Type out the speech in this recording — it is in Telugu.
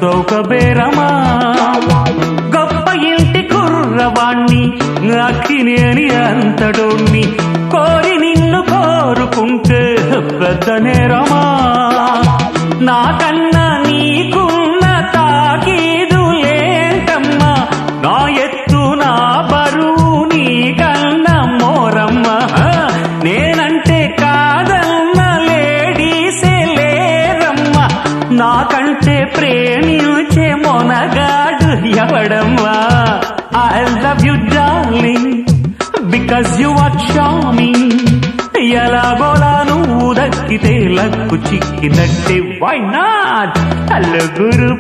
చౌక బేరమా గొప్ప ఇంటి కుర్రవాణ్ణి అక్కిని అని అంతడోణ్ణి కోరి నిన్ను కోరుకుంటే పెద్ద నేరమా నాకన్నా నీకున్న తాకీదు ఏంటమ్మా నా ఎత్తు నా బరువు నీకన్నా మోరమ్మా నేనంటే కాదన్న లేడీసే లేరమ్మా నాకంటే ప్రేమించే Monagadu ఎవడమ్మా I love you darling because you are charming ఎలాగోలా నువ్వు దక్కితే లక్కు చిక్కినట్టే why not నలుగురు